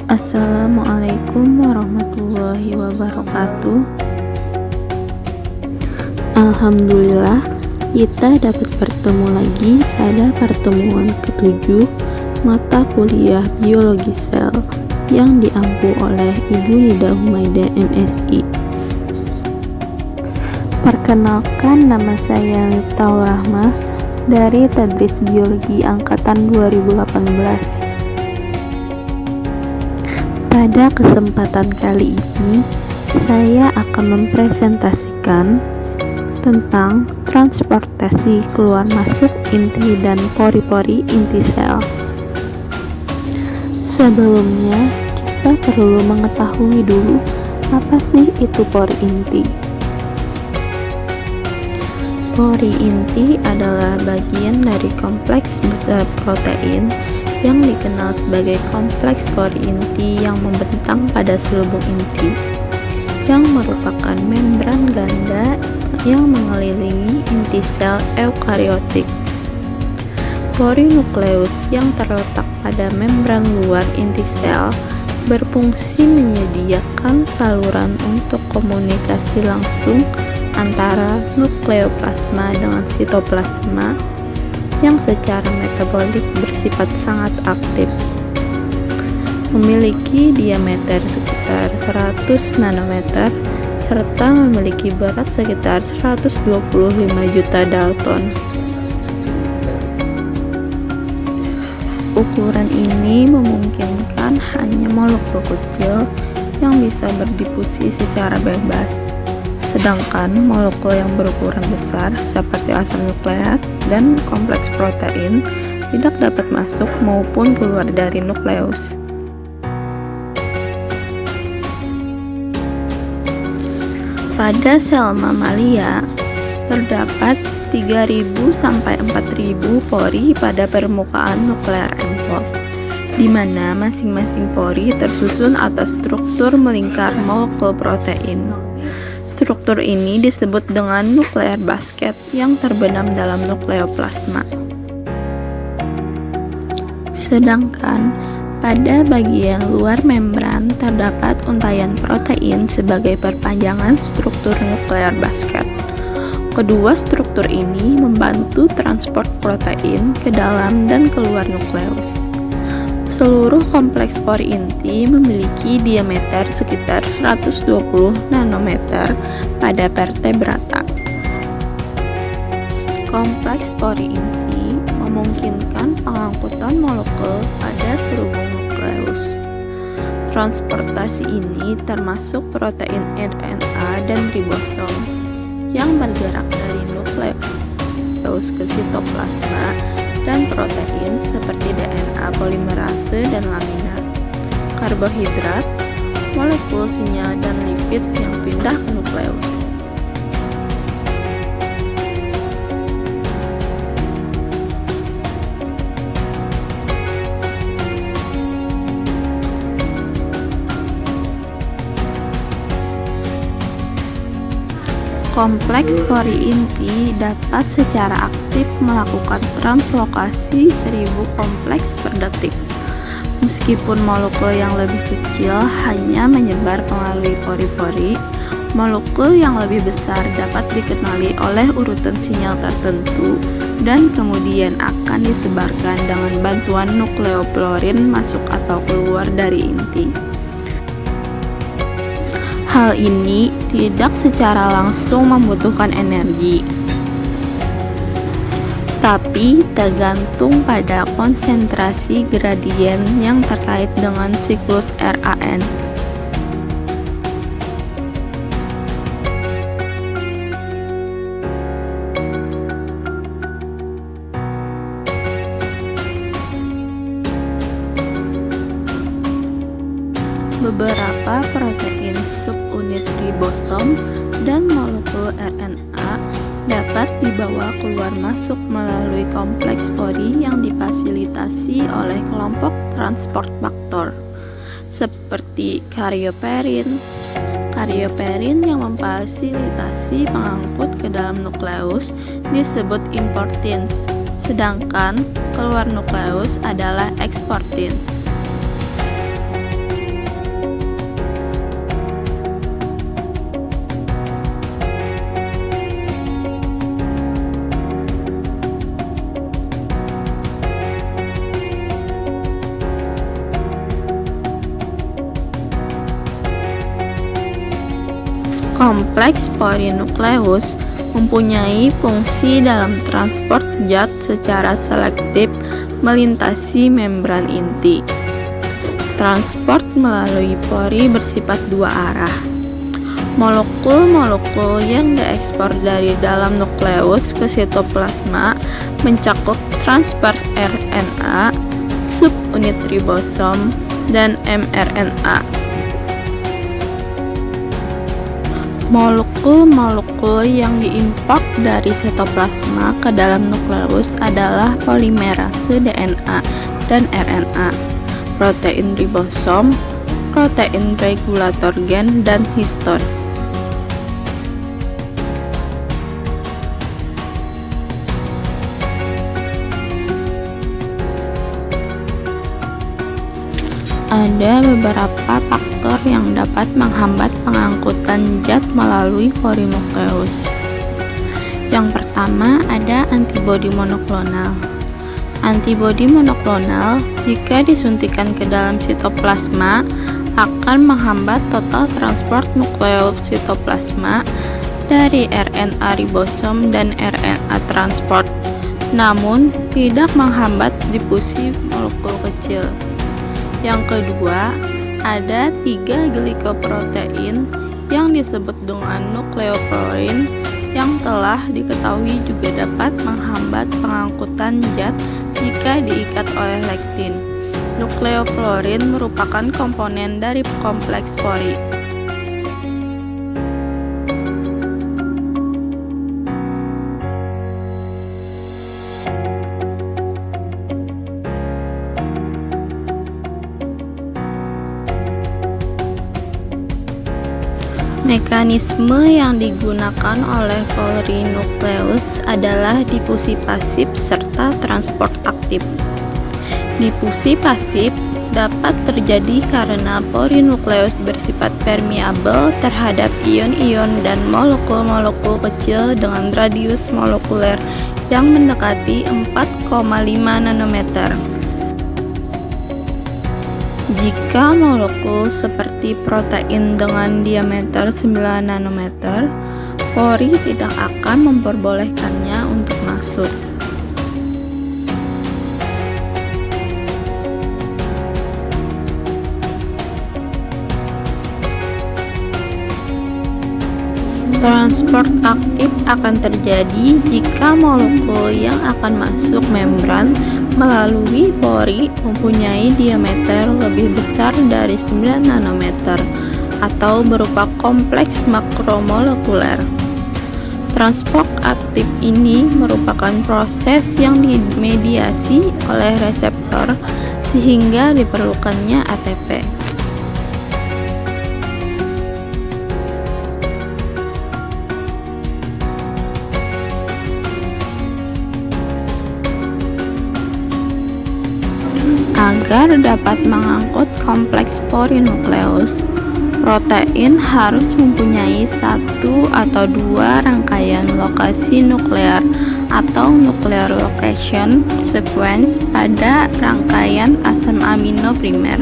Assalamualaikum warahmatullahi wabarakatuh. Alhamdulillah, kita dapat bertemu lagi pada pertemuan ke-7 mata kuliah biologi sel yang diampu oleh Ibu Nida Humaida MSI. Perkenalkan, nama saya Miftahul Rahmah dari Tadris Biologi Angkatan 2018. Pada kesempatan kali ini, saya akan mempresentasikan tentang transportasi keluar masuk inti dan pori-pori inti sel. Sebelumnya, kita perlu mengetahui dulu apa sih itu pori inti. Pori inti adalah bagian dari kompleks besar protein yang dikenal sebagai kompleks pori inti yang membentang pada selubung inti, yang merupakan membran ganda yang mengelilingi inti sel eukariotik. Pori nukleus yang terletak pada membran luar inti sel berfungsi menyediakan saluran untuk komunikasi langsung antara nukleoplasma dengan sitoplasma yang secara metabolik bersifat sangat aktif, memiliki diameter sekitar 100 nanometer serta memiliki berat sekitar 125 juta dalton. Ukuran ini memungkinkan hanya molekul kecil yang bisa berdifusi secara bebas, sedangkan molekul yang berukuran besar seperti asam nukleat dan kompleks protein tidak dapat masuk maupun keluar dari nukleus. Pada sel mamalia, terdapat 3.000 sampai 4.000 pori pada permukaan nuklear envelop, di mana masing-masing pori tersusun atas struktur melingkar molekul protein. Struktur ini disebut dengan nuklear basket yang terbenam dalam nukleoplasma. Sedangkan pada bagian luar membran terdapat untayan protein sebagai perpanjangan struktur nuklear basket. Kedua struktur ini membantu transport protein ke dalam dan keluar nukleus. Seluruh kompleks pori inti memiliki diameter sekitar 120 nanometer pada vertebrata. Kompleks pori inti memungkinkan pengangkutan molekul pada selubung nukleus. Transportasi ini termasuk protein RNA dan ribosom yang bergerak dari nukleus ke sitoplasma, dan protein seperti DNA polimerase dan lamina, karbohidrat, molekul sinyal dan lipid yang pindah ke nukleus. Kompleks pori inti dapat secara aktif melakukan translokasi 1000 kompleks per detik. Meskipun molekul yang lebih kecil hanya menyebar melalui pori-pori, molekul yang lebih besar dapat dikenali oleh urutan sinyal tertentu dan kemudian akan disebarkan dengan bantuan nukleofluorin masuk atau keluar dari inti. Hal ini tidak secara langsung membutuhkan energi, tapi tergantung pada konsentrasi gradien yang terkait dengan siklus RAN. Beberapa protein subunit ribosom dan molekul RNA dapat dibawa keluar masuk melalui kompleks pori yang difasilitasi oleh kelompok transport faktor seperti karyoperin. Karyoperin yang memfasilitasi pengangkut ke dalam nukleus disebut importins, sedangkan keluar nukleus adalah eksportin. Kompleks porinukleus mempunyai fungsi dalam transport zat secara selektif melintasi membran inti. Transport melalui pori bersifat dua arah. Molekul-molekul yang diekspor dari dalam nukleus ke sitoplasma mencakup transport RNA, subunit ribosom, dan mRNA. Molekul-molekul yang diimport dari sitoplasma ke dalam nukleus adalah polimerase DNA dan RNA, protein ribosom, protein regulator gen, dan histon. Ada beberapa faktor yang dapat menghambat pengangkutan zat melalui porinukleus. Yang pertama ada antibodi monoklonal. Antibodi monoklonal jika disuntikan ke dalam sitoplasma akan menghambat total transport nukleus sitoplasma dari RNA ribosom dan RNA transport, namun tidak menghambat difusi molekul kecil. Yang kedua, ada 3 glikoprotein yang disebut dengan nukleoprotein yang telah diketahui juga dapat menghambat pengangkutan zat jika diikat oleh lektin. Nukleoprotein merupakan komponen dari kompleks pori. Mekanisme yang digunakan oleh porinukleus adalah difusi pasif serta transport aktif. Difusi pasif dapat terjadi karena porinukleus bersifat permeabel terhadap ion-ion dan molekul-molekul kecil dengan radius molekuler yang mendekati 4,5 nanometer. Jika molekul seperti protein dengan diameter 9 nanometer, pori tidak akan memperbolehkannya untuk masuk. Transport aktif akan terjadi jika molekul yang akan masuk membran melalui pori mempunyai diameter lebih besar dari 9 nanometer atau berupa kompleks makromolekuler. Transport aktif ini merupakan proses yang dimediasi oleh reseptor sehingga diperlukannya ATP. Agar dapat mengangkut kompleks porinukleus, protein harus mempunyai 1 atau 2 rangkaian lokasi nuklear atau nuclear location sequence pada rangkaian asam amino primer.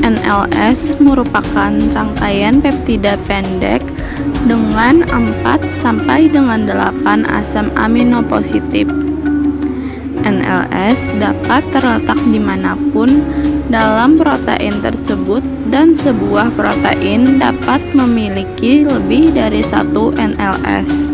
NLS merupakan rangkaian peptida pendek dengan 4 sampai dengan 8 asam amino positif. NLS dapat terletak dimanapun dalam protein tersebut dan sebuah protein dapat memiliki lebih dari 1 NLS.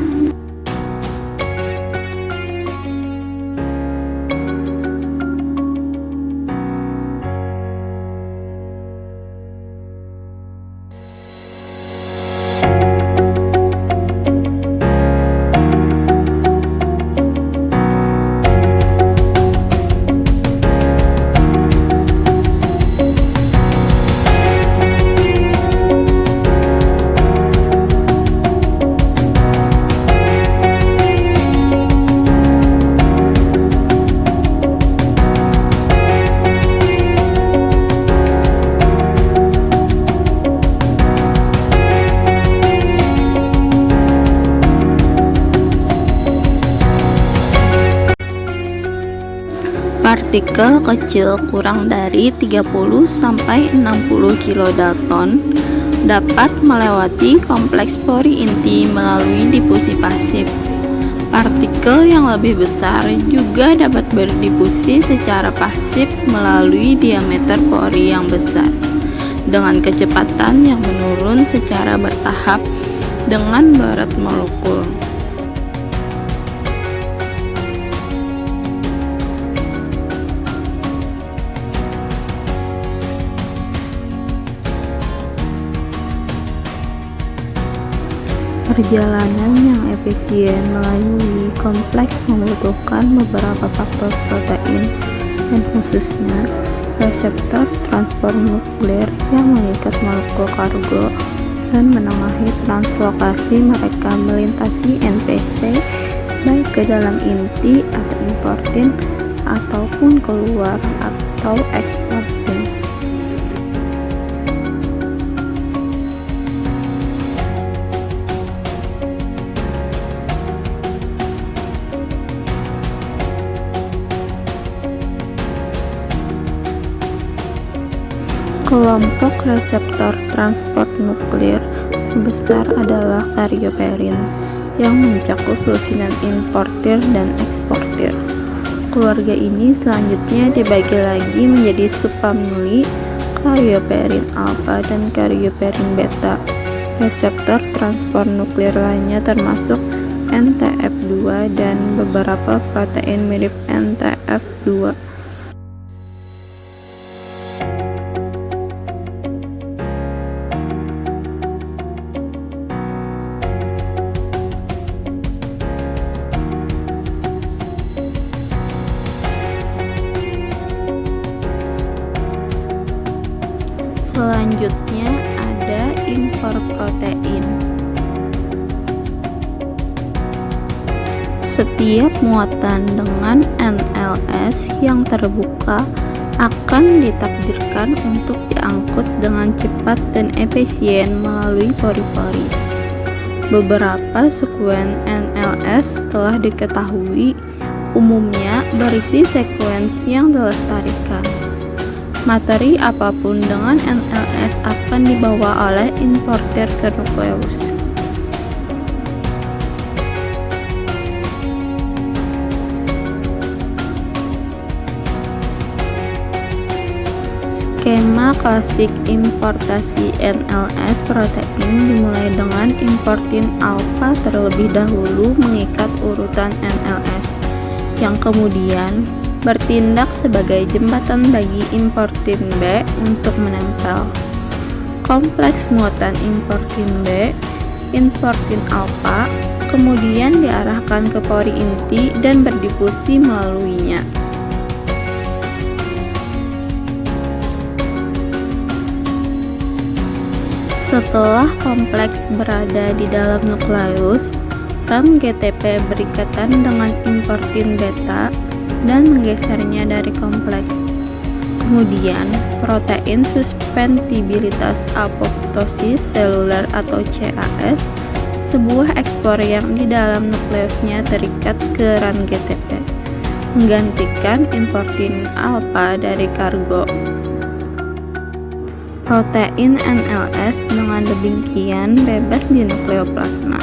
Partikel kecil kurang dari 30 sampai 60 kilodalton dapat melewati kompleks pori inti melalui difusi pasif. Partikel yang lebih besar juga dapat berdifusi secara pasif melalui diameter pori yang besar dengan kecepatan yang menurun secara bertahap dengan berat molekul. Perjalanan yang efisien melalui kompleks membutuhkan beberapa faktor protein dan khususnya reseptor transport nuklir yang mengikat molekul kargo dan menengahi translokasi mereka melintasi NPC baik ke dalam inti atau importin ataupun keluar atau eksportin. Kelompok reseptor transport nuklir terbesar adalah karyoperin yang mencakup lusinan importir dan eksportir. Keluarga ini selanjutnya dibagi lagi menjadi subfamili karyoperin alfa dan karyoperin beta. Reseptor transport nuklir lainnya termasuk NTF2 dan beberapa protein mirip NTF2. Selanjutnya ada impor protein. Setiap muatan dengan NLS yang terbuka akan ditakdirkan untuk diangkut dengan cepat dan efisien melalui pori-pori. Beberapa sekuen NLS telah diketahui, umumnya berisi sekuensi yang dilestarikan. Materi apapun dengan NLS akan dibawa oleh importir ke nukleus. Skema klasik importasi NLS protein dimulai dengan importin alfa terlebih dahulu mengikat urutan NLS, yang kemudian bertindak sebagai jembatan bagi importin B untuk menempel. Kompleks muatan importin B, importin alfa, kemudian diarahkan ke pori inti dan berdifusi melaluinya. Setelah kompleks berada di dalam nukleus, ram GTP berikatan dengan importin beta dan menggesernya dari kompleks. Kemudian, protein suspendibilitas apoptosis seluler atau CAS, sebuah ekspor yang di dalam nukleusnya terikat ke ran GTP, menggantikan importin alfa dari kargo. Protein NLS dengan demikian bebas di nukleoplasma.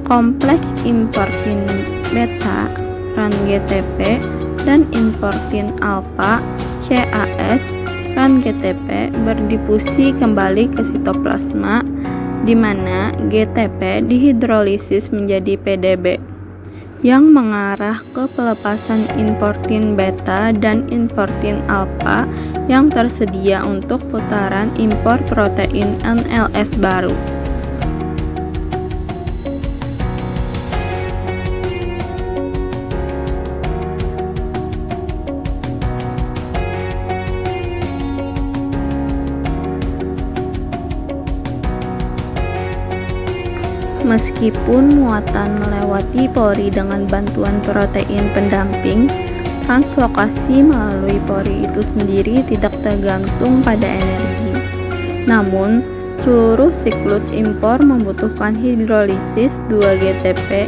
Kompleks importin beta, ran GTP, dan importin alfa, CAS, ran GTP berdifusi kembali ke sitoplasma, di mana GTP dihidrolisis menjadi PDB, yang mengarah ke pelepasan importin beta dan importin alfa yang tersedia untuk putaran impor protein NLS baru. Meskipun muatan melewati pori dengan bantuan protein pendamping, translokasi melalui pori itu sendiri tidak tergantung pada energi. Namun, seluruh siklus impor membutuhkan hidrolisis 2-GTP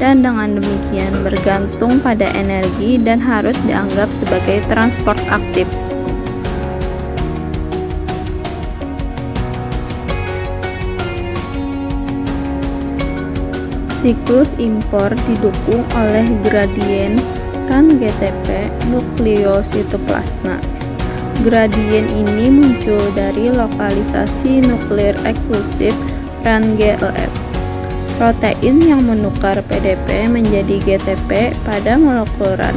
dan dengan demikian bergantung pada energi dan harus dianggap sebagai transport aktif. Siklus impor didukung oleh gradien RAN-GTP nukleositoplasma. Gradien ini muncul dari lokalisasi nuklir eksklusif RAN-GEF, protein yang menukar PDP menjadi GTP pada molekul RAN.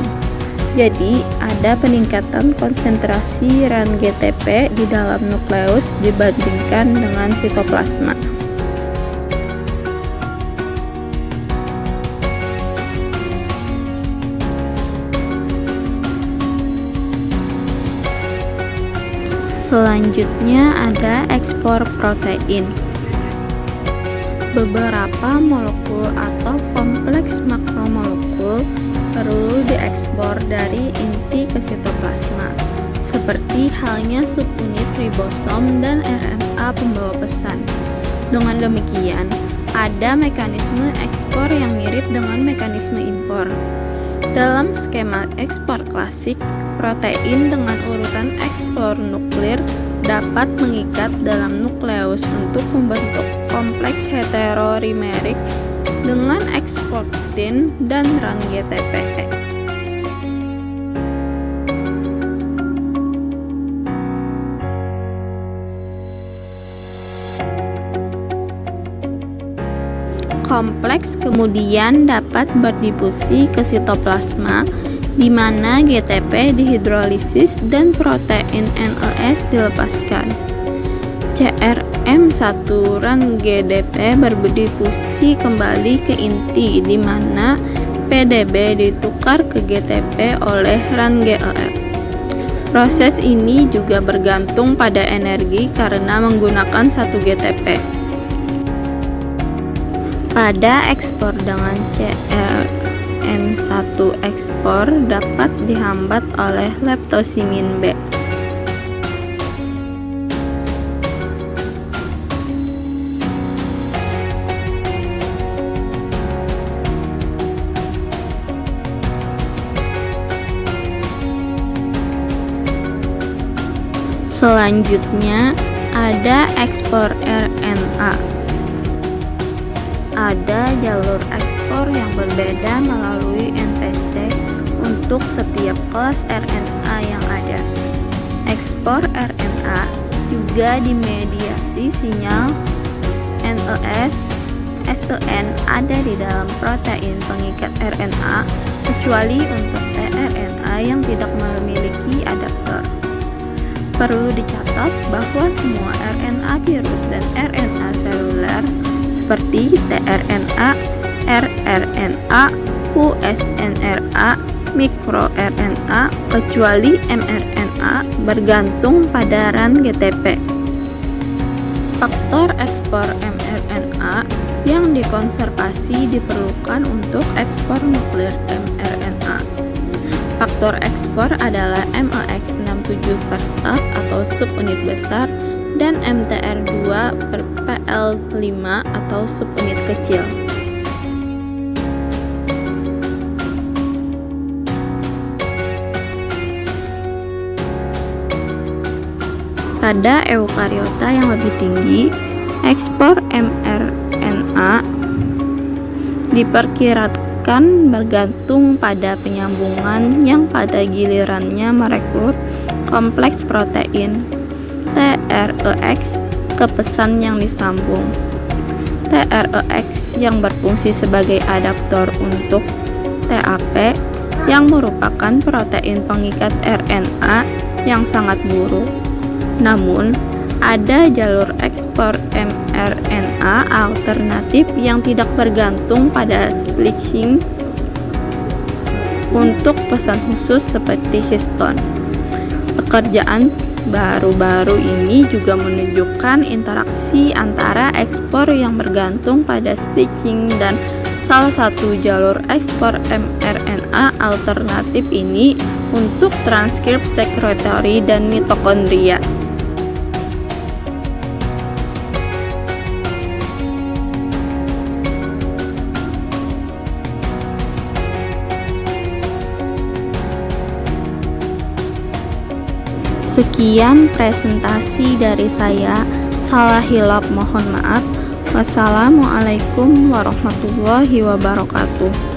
Jadi, ada peningkatan konsentrasi RAN-GTP di dalam nukleus dibandingkan dengan sitoplasma. Selanjutnya ada ekspor protein. Beberapa molekul atau kompleks makromolekul perlu diekspor dari inti ke sitoplasma, seperti halnya subunit ribosom dan RNA pembawa pesan. Dengan demikian, ada mekanisme ekspor yang mirip dengan mekanisme impor. Dalam skema ekspor klasik, protein dengan urutan ekspor nuklir dapat mengikat dalam nukleus untuk membentuk kompleks heterorimerik dengan ekspor protein dan RAN-GTP. Kompleks kemudian dapat berdifusi ke sitoplasma, di mana GTP dihidrolisis dan protein NES dilepaskan. CRM1 RAN-GDP berdifusi kembali ke inti, di mana PDB ditukar ke GTP oleh RAN-GEF. Proses ini juga bergantung pada energi karena menggunakan satu GTP. Pada ekspor dengan CRM1 ekspor dapat dihambat oleh leptosimin B. Selanjutnya ada ekspor RNA. Ada jalur ekspor yang berbeda melalui NTC untuk setiap kelas RNA yang ada. Ekspor RNA juga dimediasi sinyal NES, SEN ada di dalam protein pengikat RNA, kecuali untuk tRNA yang tidak memiliki adaptor. Perlu dicatat bahwa semua RNA virus dan RNA seluler seperti tRNA, rRNA, USNRA, mikroRNA, kecuali mRNA bergantung pada RAN-GTP. Faktor ekspor mRNA yang dikonservasi diperlukan untuk ekspor nuklir mRNA. Faktor ekspor adalah MEX67 per tak atau subunit besar dan MTR2 per PL5 atau subunit kecil. Pada eukariota yang lebih tinggi, ekspor mRNA diperkirakan bergantung pada penyambungan yang pada gilirannya merekrut kompleks protein TREX ke pesan yang disambung. TREX yang berfungsi sebagai adaptor untuk TAP yang merupakan protein pengikat RNA yang sangat buruk. Namun, ada jalur ekspor mRNA alternatif yang tidak bergantung pada splicing untuk pesan khusus seperti histone. Pekerjaan baru-baru ini juga menunjukkan interaksi antara ekspor yang bergantung pada splicing dan salah satu jalur ekspor mRNA alternatif ini untuk transkrip sekretory dan mitokondria. Sekian presentasi dari saya. Salah hilap mohon maaf. Wassalamualaikum warahmatullahi wabarakatuh.